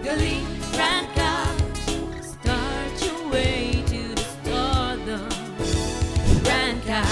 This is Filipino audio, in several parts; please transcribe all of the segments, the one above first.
galing, rank up, start your way to the stardom. Rank up.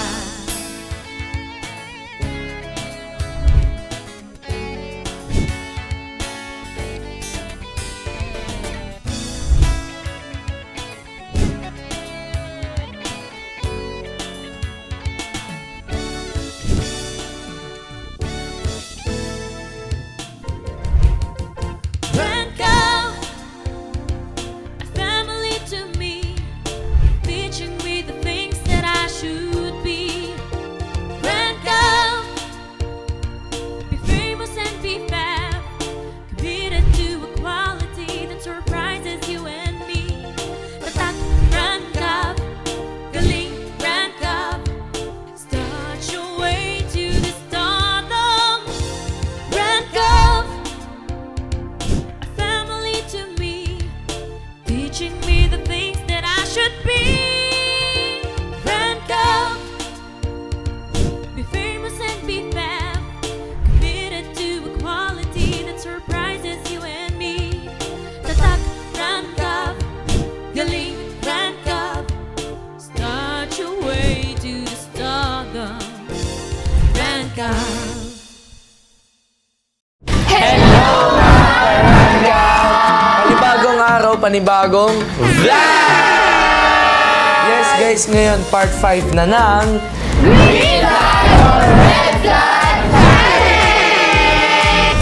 Panibagong araw, panibagong vlog! Yes guys, ngayon part 5 na ng Green Flag or Red Flag!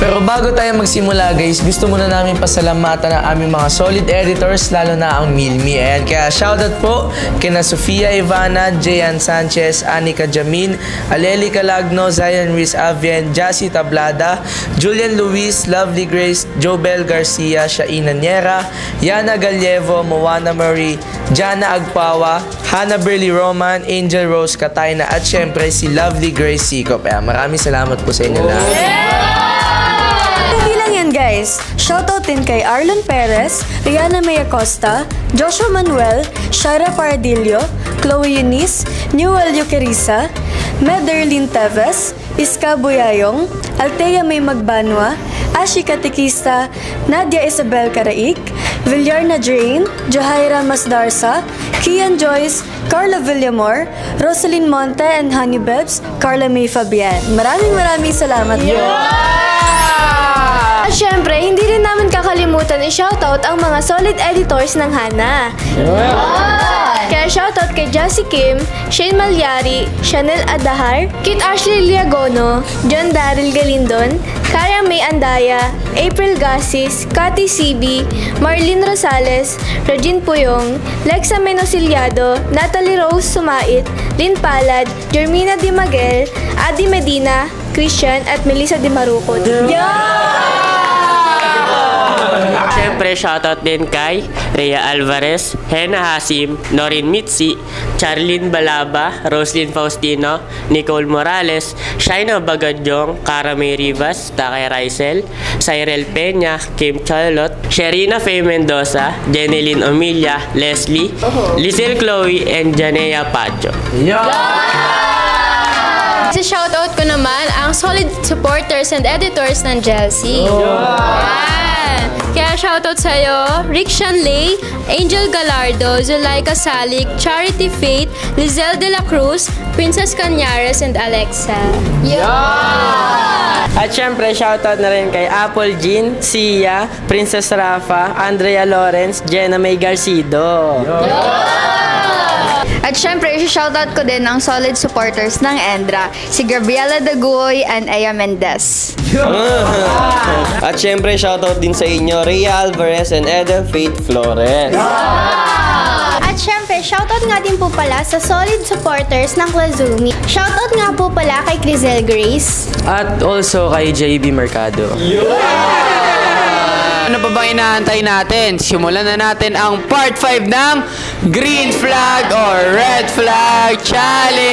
Pero bago tayo magsimula guys, gusto muna namin pasalamatan ang aming mga solid editors, lalo na ang Milmi. Ayan, kaya shoutout po kina Sofia Ivana, Jayan Sanchez, Anika Jamin, Aleli Calagno, Zion Ruiz Avien, Jassy Tablada, Julian Luis, Lovely Grace, Jobel Garcia, Shaina Niera, Yana Gallevo, Moana Marie, Jana Agpawa, Hannah Burley Roman, Angel Rose Katayna, at syempre si Lovely Grace Sikop. Ayan, maraming salamat po sa inyo lahat. Hindi lang yan guys, shoutout din kay Arlon Perez, Rihanna May Acosta, Joshua Manuel, Shara Paradillo, Chloe Eunice, Newell Yukerisa, Mederlin Teves, Iska Buyayong, Althea May Magbanwa, Ashi Katikista, Nadia Isabel Caraig, Villarna Drain, Jahaira Masdarsa, Kian Joyce, Carla Villamor, Rosalyn Monte and Honey Bebs, Carla May Fabian. Maraming salamat po. At syempre, hindi rin namin kakalimutan i-shoutout ang mga solid editors ng Hana. Kaya shoutout kay Jassy Kim, Shane Malyari, Chanel Adahar, Kit Ashley Liagono, John Daryl Galindon, Kara May Andaya, April Gasis, Cathy CB, Marlene Rosales, Regine Puyong, Lexa Menosiliado, Natalie Rose Sumait, Lynn Palad, Jermina Di Maguel, Adi Medina, Christian at Melissa Di Marucot. Siyempre, shoutout din kay Rhea Alvarez, Hena Hasim, Norin Mitzi, Charlene Balaba, Roslyn Faustino, Nicole Morales, Shaina Bagadyong, Cara May Rivas, Takay Raisel, Cyril Peña, Kim Charlotte, Sherina Faye Mendoza, Jeneline Omilia, Leslie, Lizelle Chloe, and Janea Pacho. Sa shoutout ko naman ang solid supporters and editors ng Chelsea. Kaya shoutout sa'yo, Rick Shanley, Angel Galardo, Zulaika Salik, Charity Faith, Lizelle De La Cruz, Princess Canyares, and Alexa. At syempre, shoutout na rin kay Apple Jean, Sia, Princess Rafa, Andrea Lawrence, Jenna May Garcido. At syempre, shoutout ko din ang solid supporters ng Endra, si Gabriela Daguoy and Aya Mendez. At syempre, shoutout din sa inyo, Rhea Alvarez and Eden Faith Flores. At syempre, shoutout nga din po pala sa solid supporters ng Klazumi. Shoutout nga po pala kay Crizel Grace. At also kay JB Mercado. Ano pa bang inaantay natin? Simulan na natin ang part 5 ng Green Flag or Red Flag Challenge!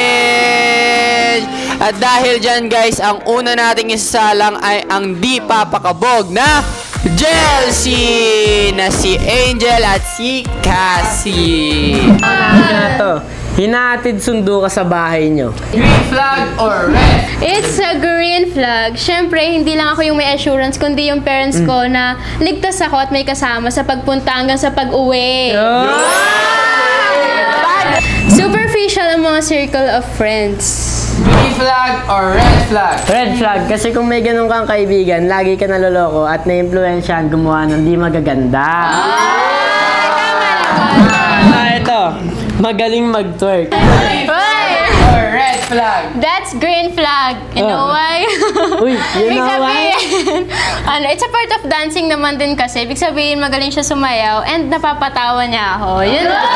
At dahil dyan guys, ang una nating isasalang ay ang di papakabog na Chelsea na si Angel at si Cassie. Hinahatid sundo ka sa bahay nyo. Green flag or red? It's a green flag. Siyempre, hindi lang ako yung may assurance, kundi yung parents ko na ligtas ako at may kasama sa pagpunta hanggang sa pag-uwi. Superficial ang mga circle of friends. Green flag or red flag? Red flag, kasi kung may ganun kang kaibigan, lagi ka naloloko at na-influensyahan gumawa ng di magaganda. Ito, magaling mag-twerk. Or red flag? That's green flag. You know why? Uy, you Ibig know why? sabihin, it's a part of dancing naman din kasi. Ibig sabihin, magaling siya sumayaw and napapatawa niya ako. Yun lang.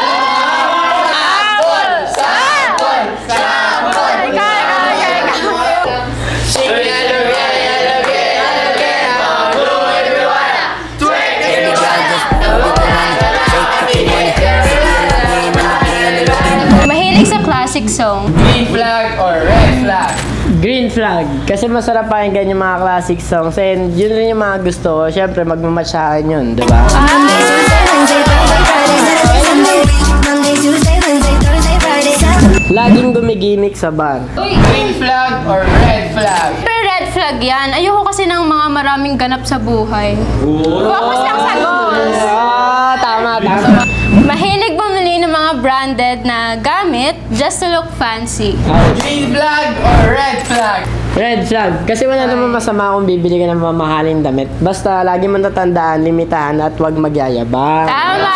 Mahilig sa classic song. Green flag or red flag? Green flag, kasi masarap pakinggan yung mga classic songs and yun rin yung mga gusto ko. Siyempre, magmamatch sa akin yun, diba? Laging gumigimik sa bar. Green flag or red flag? Pero red flag yan. Ayoko kasi ng mga maraming ganap sa buhay. Focus lang sa goals. Tama. Mahilig bumili ng mga branded na gamit just to look fancy. Green flag or red flag? Red flag, kasi wala namang masama kung bibili ka ng mamahaling damit. Basta lagi mong tatandaan, limitahan at huwag magyayabang. Tama!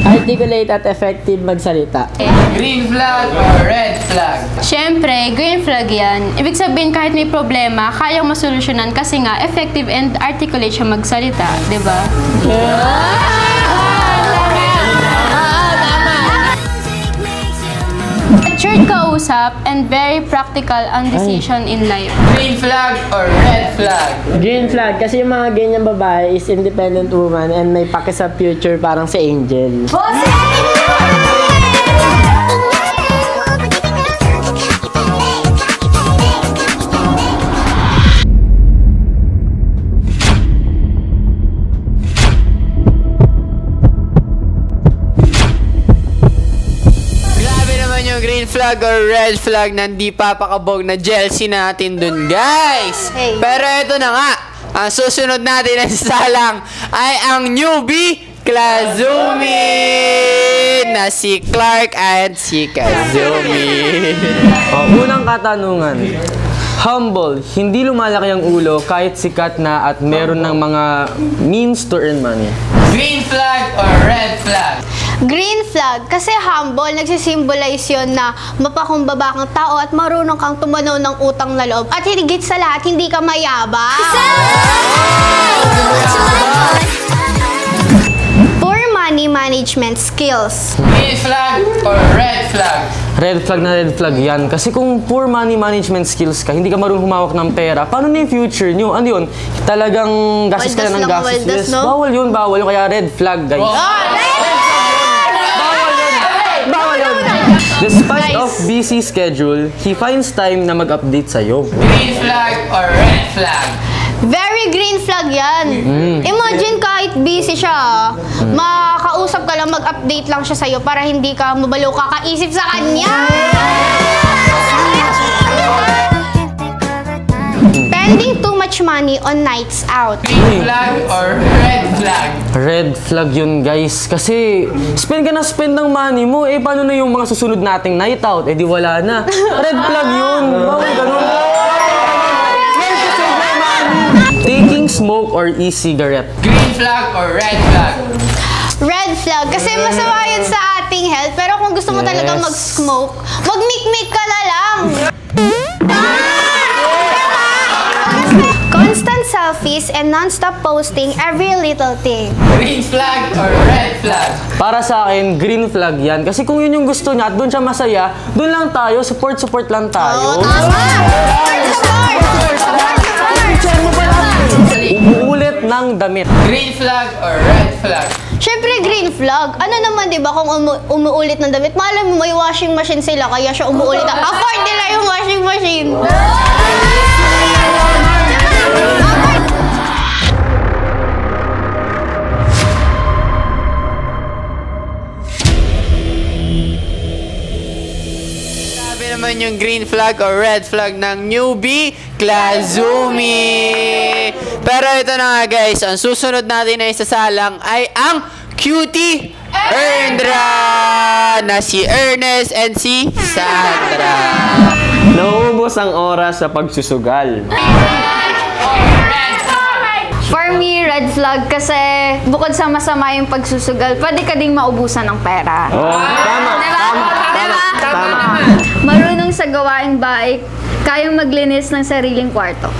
Articulate at effective magsalita. Green flag or red flag? Siyempre, green flag yan. Ibig sabihin kahit may problema, kayang masolusyonan kasi nga effective and articulate siya magsalita. Diba? Matured kausap and very practical ang decision in life. Green flag or red flag? Green flag, kasi yung mga ganyan babae is independent woman and may paki sa future parang si Angel. Green flag or red flag nandi papakabog na jealousy natin dun, guys. Hey. Pero ito na nga, ang susunod natin na salang ay ang newbie Klazumi na si Clark and si Kazumi. Unang katanungan. Humble, hindi lumalaki ang ulo kahit sikat na at meron ng mga means to earn money. Green flag or red flag? Green flag, kasi humble, nagsisimbolize yun na mapakumbaba kang tao at marunong kang tumanaw ng utang na loob. At higit sa lahat, hindi ka mayabang. Poor money management skills. Green flag or red flag? Red flag na red flag yan. Kasi kung poor money management skills ka, hindi ka marunong humawak ng pera, paano na yung future nyo? Ano yun? Talagang gastos ka na ng gastos. Yes, no? Bawal yun. Kaya red flag, guys. Despite of busy schedule, he finds time na mag-update sa'yo. Green flag or red flag? Very green flag yan. Imagine kahit busy siya, makakausap ka lang, mag-update lang siya sa'yo para hindi ka mabalo kakaisip sa kanya. Spending too much money on nights out. Green flag or red flag? Red flag yun, guys. Kasi spend ka na spend ng money mo, paano na yung mga susunod nating night out? Di wala na. Red flag yun. Bawal ganun. Taking smoke or e-cigarette. Green flag or red flag? Red flag, kasi masama yun sa ating health. Pero kung gusto mo talaga mag-smoke, mag-make ka na lang. Constant selfies and non-stop posting every little thing. Green flag or red flag? Para sa akin, green flag yan. Kasi kung yun yung gusto niya at doon siya masaya, doon lang tayo, support lang tayo. Tama! Umuulit ng damit. Green flag or red flag? Siyempre, green flag. Ano naman, di ba, kung umuulit ng damit, malay mo may washing machine sila, kaya siya umuulit. Afford nila yung washing machine. naman yung green flag or red flag ng newbie Klazumi. Pero ito na nga guys, ang susunod natin na isasalang ay ang cutie Erndra na si Ernest and si Sandra. Nauubos ang oras sa pagsusugal. For me, red flag kasi bukod sa masama yung pagsusugal, pwede ka ding maubusan ng pera. Tama. Diba? Marunong sa gawaing bahay, kayang maglinis ng sariling kwarto.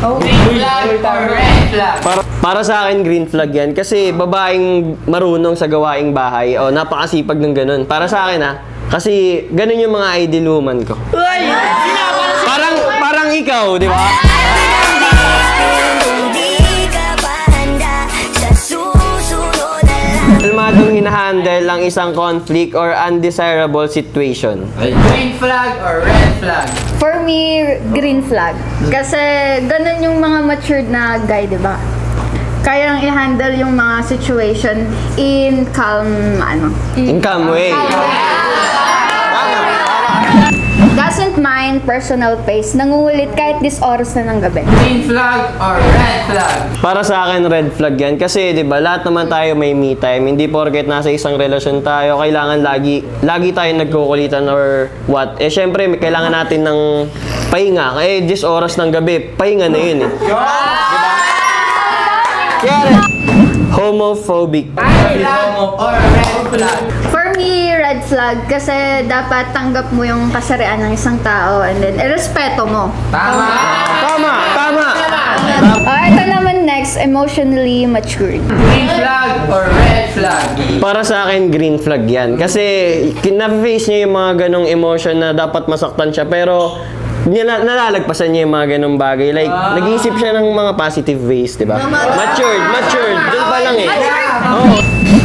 Para sa akin, green flag yan. Kasi babaeng marunong sa gawaing bahay, napakasipag ng ganun. Para sa akin kasi ganun yung mga ideal woman ko. Parang ikaw, di ba? Kalmadong hinahandle ang isang conflict or undesirable situation. Green flag or red flag? For me, green flag. Kasi ganun yung mga matured na guy, di ba? Kayang i-handle yung mga situation in calm way. Doesn't mind personal space. Nangungulit kahit this oras na ng gabi. Green flag or red flag? Para sa akin, red flag yan. Kasi, di ba, lahat naman tayo may me time. Hindi porket nasa isang relasyon tayo, kailangan lagi tayo nagkukulitan or what. Syempre, kailangan natin ng pahinga. This oras ng gabi, pahinga na yun Diba? Kaya, homophobic. Homo or red flag? For me, red flag kasi dapat tanggap mo yung kasarian ng isang tao and then irespeto mo. Tama. Ito naman next, emotionally matured. Green flag or red flag? Para sa akin, green flag yan. Kasi, na-face niya yung mga ganong emotion na dapat masaktan siya. Pero, nalalagpasan niya yung mga ganong bagay. Like, nag-iisip siya ng mga positive ways, di ba? Matured. Doon pa lang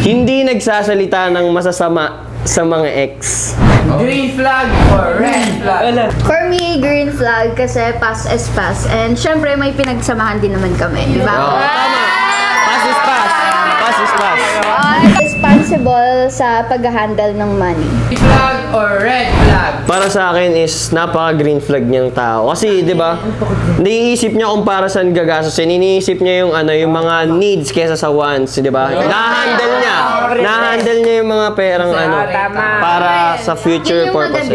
Hindi nagsasalita ng masasama sa mga ex. Green flag or red flag? For me, green flag kasi pass is pass. And syempre, may pinagsamahan din naman kami, di ba? Pass is pass. Responsible sa pag-handle ng money. Green flag or red flag? Para sa akin is napaka-green flag niyang tao. Kasi, di ba, naiisip niya kung para saan gagastusin. Iniisip niya yung yung mga needs kesa sa wants, di ba? Na-handle niya yung mga perang para sa future purposes.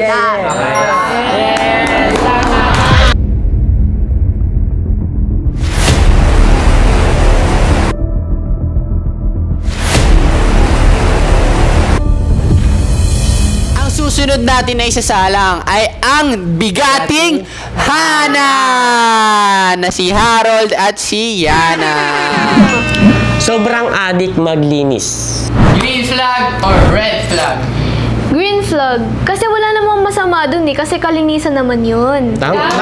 Susunod natin na isasalang ay ang bigating Hana na si Harold at si Yana. Sobrang addict maglinis. Green flag or red flag? Green flag. Kasi wala namang masama dun kasi kalinisan naman yun. Tama.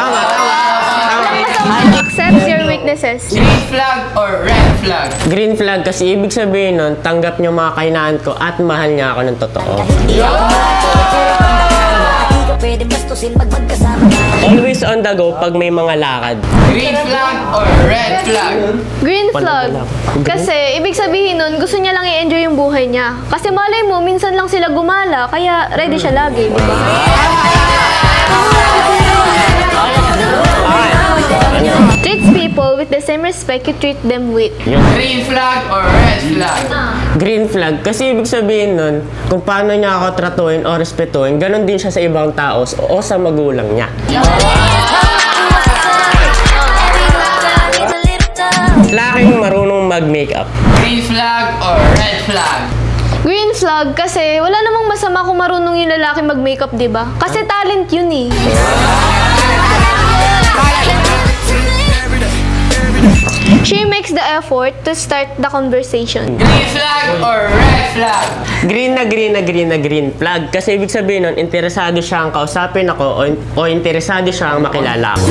Accepts your weaknesses. Green flag or red flag? Green flag kasi ibig sabihin nun, tanggap niyo mga kahinaan ko at mahal niya ako ng totoo. Always on the go pag may mga lakad. Green flag or red flag? Green flag. Kasi ibig sabihin nun, gusto niya lang i-enjoy yung buhay niya. Kasi malay mo, minsan lang sila gumala, kaya ready siya lagi, di ba? Treats people with the same respect you treat them with. Green flag or red flag? Green flag kasi ibig sabihin nun, kung paano niya ako tratuhin o respetuhin, ganun din siya sa ibang tao o sa magulang niya. Laking marunong mag-makeup. Green flag or red flag? Green flag kasi wala namang masama kung marunong yung lalaki mag-makeup, di ba? Kasi talent yun eh. She makes the effort to start the conversation. Green flag or red flag? Green na green flag. Kasi ibig sabihin nun, interesado siya ang kausapin ako o interesado siya ang makilala ako.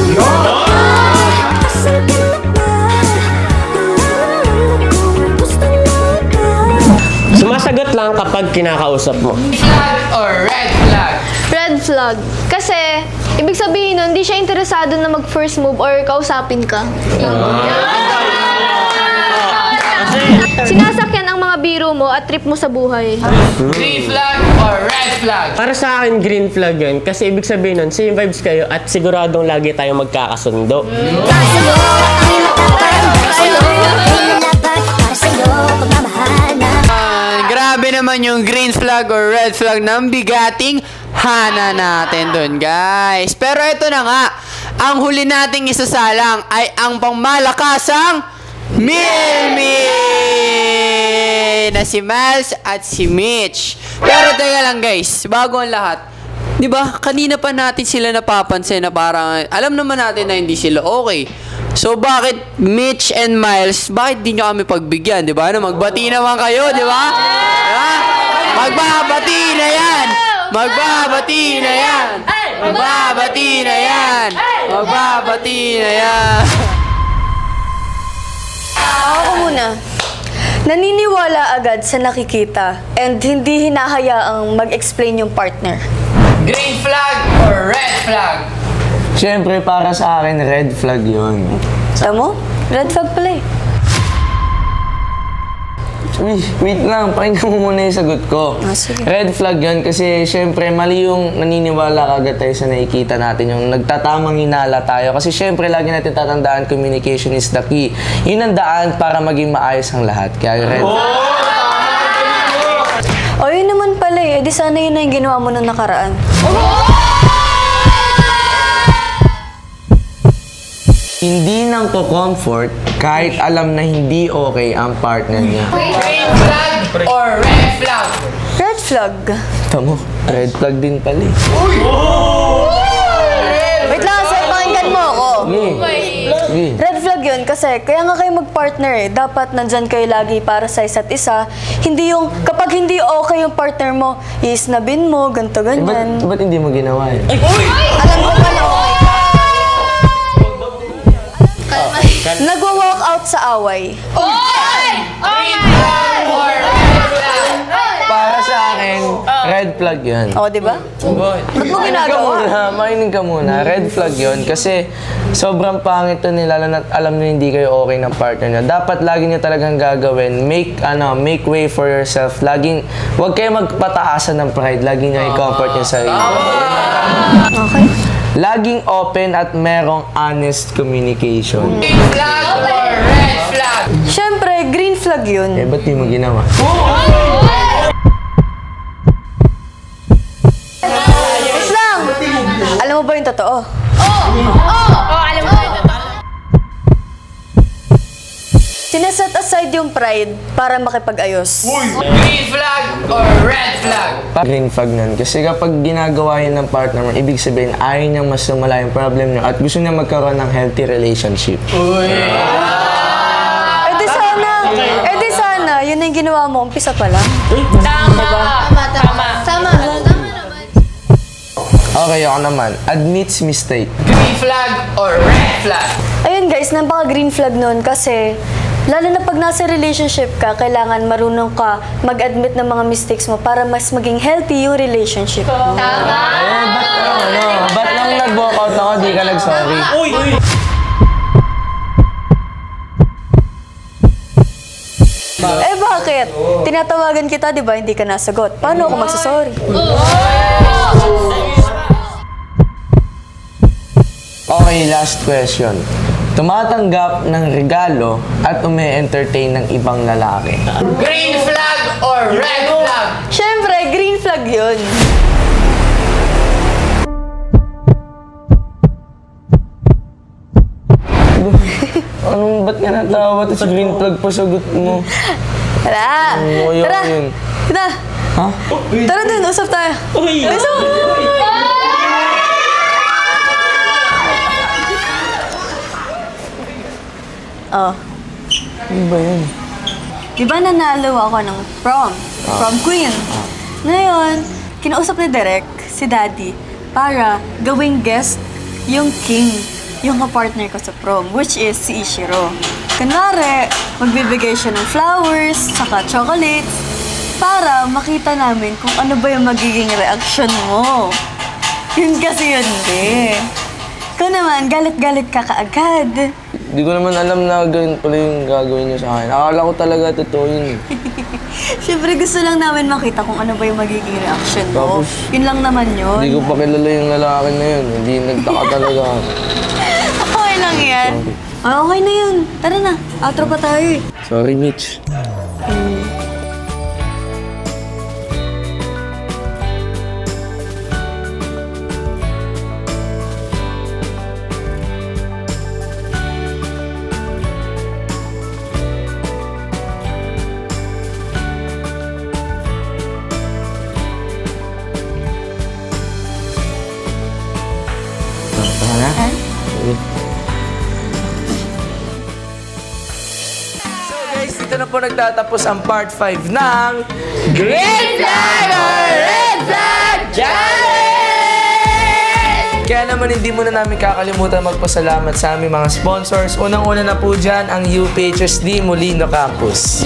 Sumasagot lang kapag kinakausap mo. Green flag or red flag? Red flag. Kasi, ibig sabihin nun, hindi siya interesado na mag-first move or kausapin ka. Sinasakyan ang mga biro mo at trip mo sa buhay? Green flag or red flag? Para sa akin, green flag yun. Kasi ibig sabihin nun, same vibes kayo at siguradong lagi tayong magkakasundo. Grabe naman yung green flag or red flag ng bigating Hana natin dun, guys. Pero ito na nga, ang huli nating isasalang ay ang pangmalakasang Milmi na si Miles at si Mitch. Pero teka lang, guys, bago ang lahat, di ba, kanina pa natin sila napapansin na parang, alam naman natin na hindi sila okay. So, bakit Mitch and Miles, bakit di nyo kami pagbigyan, di ba? Magbati naman kayo, di ba? Magbabati na yan! Magbabati na yan! Magbabati na yan! Magbabati na yan! Ako muna. Naniniwala agad sa nakikita and hindi hinahayaang mag-explain yung partner. Green flag or red flag? Siyempre, para sa akin, red flag yun. Tama mo? Red flag pala eh. Wait lang, pakinggan mo muna yung sagot ko. Sige. Red flag yun kasi syempre mali yung naniniwala kagad tayo sa nakikita natin, yung nagtatamang hinala tayo. Kasi syempre lagi natin tatandaan, communication is the key. Yun ang daan para maging maayos ang lahat. Kaya red flag. O yun naman pala eh. Di sana yun na yung ginawa mo nung nakaraan. Hindi nang ko-comfort kahit alam na hindi okay ang partner niya. Green flag or red flag? Red flag. Tamo, red flag din pala eh. Wait lang, sir. Pakinggan mo ako. Sige. Red flag yun kasi kaya nga kayo mag-partner eh. Dapat nandyan kayo lagi para sa isa't isa. Hindi yung, kapag hindi okay yung partner mo, iisnabin mo, ganito, ganyan. Ba't hindi mo ginawa eh? Alam ko pa na okay. Nagwa-walk out sa away. Para sa akin, red flag yun. O, di ba? Ba't mo ginagawa? Makinig ka muna. Red flag yun kasi sobrang pangit to nila, lalo na alam nyo hindi kayo okay ng partner nyo. Dapat lagi nyo talagang gagawin. Make way for yourself. Huwag kayo magpataasan ng pride. Lagi nyo i-comfort yung sarili. Okay. Laging open at merong honest communication. Green flag or red flag? Siyempre, green flag yun. Eh, ba't di mo ginawa? Wait lang! Alam mo ba yung totoo? Alam mo ito. Sineset aside yung pride para makipag-ayos. Green flag or red flag? Green flag nun. Kasi kapag ginagawa yun ng partner mo, ibig sabihin, ayaw niyang mas sumala yung problem niyo at gusto niya magkaroon ng healthy relationship. Eh di sana, yun ang ginawa mo, umpisa pa lang. Tama naman. Okay, ako naman. Admits mistake. Green flag or red flag? Ayun guys, napaka-green flag nun kasi lalo na pag nasa relationship ka, kailangan marunong ka mag-admit ng mga mistakes mo para mas maging healthy yung relationship. Ba't nang nag-walk out ako, di ka nag-sorry? Eh bakit? Tinatawagan kita, di ba? Hindi ka nasagot. Paano ako magsasorry? Okay, last question. Tumatanggap ng regalo at ume-entertain ng ibang lalaki. Green flag or red flag? Siyempre, green flag yun. Ba't ka natawa? Tapos green flag pa sagot mo. Tara! Ayaw Tara! yun. Tara! Ha? Tara dun, usap tayo. Usap! Oh. Ano ba yun? Di ba nanalo ako ng prom queen? Ngayon, kinausap ni Derek, si Daddy, para gawing guest yung king, yung kapartner ko sa prom, which is si Ishiro. Kunwari, magbibigay siya ng flowers, saka chocolates, para makita namin kung ano ba yung magiging reaction mo. Yun kasi yun, eh. Ikaw naman, galit-galit ka kaagad. Di ko naman alam na ganun pala yung gagawin niyo sa akin. Akala ko talaga totoo yun. Siyempre gusto lang namin makita kung ano ba yung magiging reaction mo. Tapos, Yun lang naman yun. Hindi ko pa kilala yung lalaki na yun. Hindi nagtaka talaga. Okay lang yan. Okay na yun. Tara na. Outro pa tayo eh. Sorry, Mitch. So guys, dito na po nagtatapos ang part 5 ng Green Flag or Red Flag Challenge! Kaya naman hindi muna namin kakalimutan magpasalamat sa aming mga sponsors. Unang-una na po dyan ang UPHSD Molino Campus.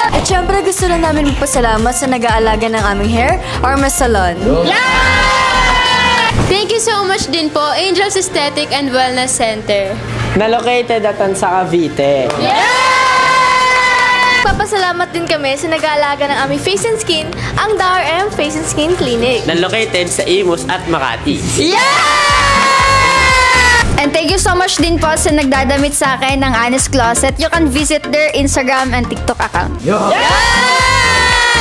At syempre gusto lang namin magpasalamat sa nag-aalaga ng aming hair, Arma Salon. Thank you so much din po, Angels Aesthetic and Wellness Center. Na located at sa Cavite. Papasalamat din kami sa nag-aalaga ng aming face and skin, ang DRM Face and Skin Clinic. Na located sa Imus at Makati. And thank you so much din po sa nagdadamit sa akin ng Honest Closet. You can visit their Instagram and TikTok account.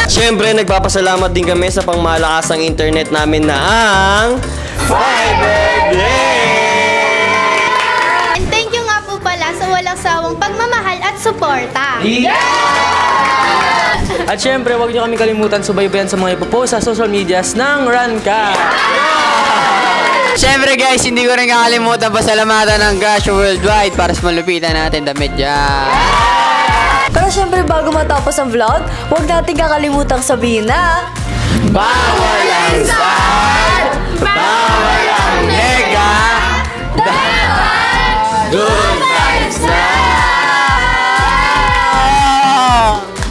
Siyempre, nagpapasalamat din kami sa pangmalakasang internet namin na ang And thank you nga po pala sa walang sawang pagmamahal at suporta. At syempre, huwag nyo kami kalimutan subaybayan sa mga ipopost sa social medias ng Ranka. Siyempre guys, hindi ko rin kakalimutan pasalamatan ng Gash Worldwide para sa malupitan natin damit dyan. Pero syempre bago matapos ang vlog, huwag natin kakalimutang sabihin na Bawal ang sad! Bawal ang nega! Good vibes na!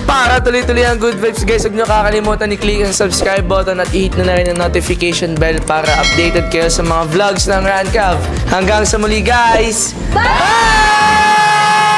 Para tuloy-tuloy ang good vibes guys, huwag nyo kakalimutan i-click ang subscribe button at i-hit na rin ang notification bell para updated kayo sa mga vlogs ng Rancav. Hanggang sa muli guys! Bye!